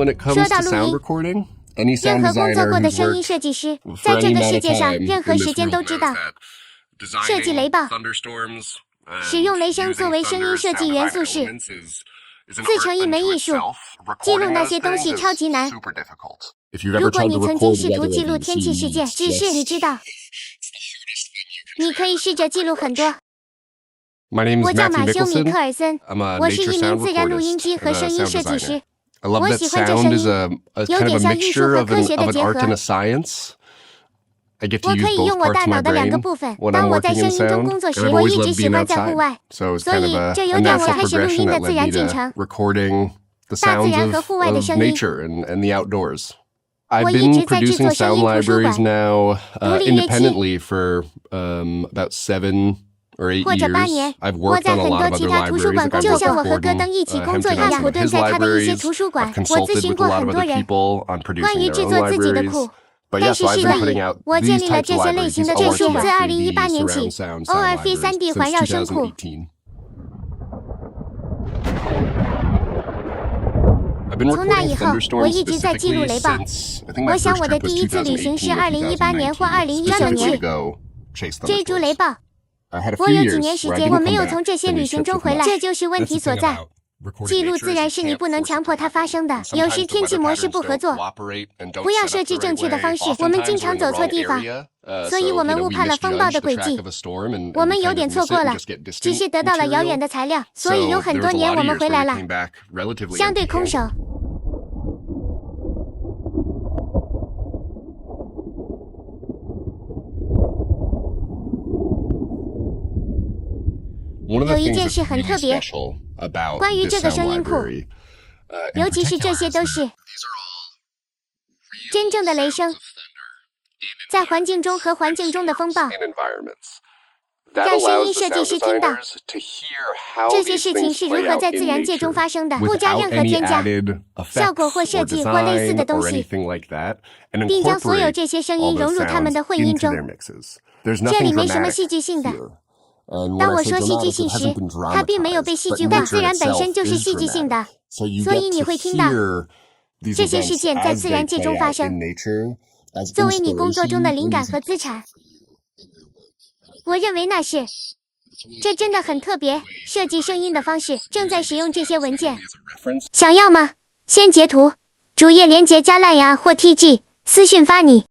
when it comes to sound recording. Any 任 sound 何工作 designer 过的 who's 声音 worked 设计师， for 在这 any 个 amount 世 of 界上 time 任何 in 时 this 间 room 都知 knows 道， that 设计雷暴 thunderstorms, 使用雷声作为声音设计元素是自成一门艺术，记录那些东西超级难。 If you've ever 如果 tried 你 to 曾经 record 试图 weather 记录 of 天气事件， the 只是你知道，你可以试着记录很多。 My name 我 is 叫 Matthew 马修米 Nicholson. 克尔森， I'm a 我是 nature 一名 sound 自然录音 recordist 机和 and 声 a 音 sound 设计 designer. 师。 I love 我 that 喜欢这 sound 声 is 音， a 有 kind of 点 a 像艺术 mixture 和 of 科学 an 的 of 结 an art 合。 and a science. I get to 我 use 可以 both 用我 parts 大 of my 脑的两个 brain 部分。 when 当 I'm 我在 working 声 in 音中 sound, 工作 and 时， I've 我 always 一直 loved 喜 being 欢在户 outside. 外， So it's 所 kind of 以 a 这 a 有点我 natural 开始录 progression 音的 that 自 led 然 me 进 to 程。 recording the 大自 sounds 然和户外的 of 声音。 nature and the outdoors. I've 我一 been 直在制 producing 作声 sound 音图书 libraries 馆， now 独立乐器， independently for about 7 or 8或者8 years. 年。 I've 我 worked 在 on a 很 lot 多 of 其 other 他图书 libraries. 馆 Like 工 I've 作，就 worked 像 with 我和戈 Gordon 登一起工作 Hampton 一样。 on 普 some of 顿 his 在他的一些 libraries. 图书馆， I've 我咨 consulted 询 with a 过 lot 很 of 多 other 人 people on 关 producing 于 their 制 own 作自己的 libraries. 库。 But 但 yeah, 是 so I've 是 been 的， putting out 我 these 建立了 types 这 of 些类 libraries, 型 these 的秩序 ORFID 自2018年起 surround sound sound ORFID libraries 3D 环 since 绕声库。 2018. I've been 从那 recording 以后，我 thunderstorms 一直在记录 specifically 雷暴。 since I think my 我想 first 我的 trip was 第一次旅行是 2018 or 2018年或 2019, 2019 specifically 年 to go chase 追逐雷 thunderstorms. 暴。 I had a 我 few 有几 years 年时 where I 间，我 didn't 没 come 有 back 从这些 from 旅 these 行 trips 中 with 回来， much. 这就是问 That's 题 the 所 thing 在。 about recording 记录 nature 自 is 然 you 是你 can't 不能 force 强 it 迫 to 它发 happen. 生的。 Sometimes 有时 the 天气 weather 模式 patterns 不合 don't 作， cooperate and don't 不要 set 设 up 计 the 正 right 确的 way. 方式，我们经 Oftentimes we're 常 in the 走错 wrong 地方， area, 所以 so 我 you 们 know 误 we 判了风暴 misjudge 的 the 轨 track 迹， of a storm and 我 we 们有 kind 点 of 错 miss 过 it and 了， just get 只 distant 是得到了遥远 material. 的材料，所 So 以有很 there 多 was a 年 lot 我 of 们 years 回 where 来 we 了， came back relatively 相对空 empty-handed. 手。One of the 有一 things 件 that's 事很 really 特别， special about 关于 this 这个 sound 声音库， library, in 尤其是这 particular, 些 is 都 that 是 these are all 真正的雷声，在环境中和环境中的风暴， in environments. That 让声 allows 音 the 设计 sound 师听到 designers to hear how 这些 these 事情 things 是如 play 何 out 在自 in 然界中 nature 发生的，不加 without 任何 any 添加 added 效果 effects 或 or 设计或类似 design 的东 or 西， anything like that, and 并将所有 incorporate 这些声 all 音 those 融入他们 sounds 的混音 into 中。 their mixes. There's 这里 nothing 没什么 dramatic 戏剧性的。 here. And 当 when 我 I say 说戏剧 dramatic, 性 it 时 hasn't been，它并没有被 dramatized, 戏 but 剧化， nature 自然本 itself 身就是 is 戏剧性 dramatic. 的， So you 所以 get 你 to 会听到 hear these 这些事 events 件在 as 自 they 然界 play 中发 out 生， in nature as 作为你工作中的 inspiration 灵感 and 和资产。我认为那是，这真的很特别。设计声音的方式正在使用这些文件， reference. 想要吗？先截图，主页连接加蓝牙或 TG，私讯发你。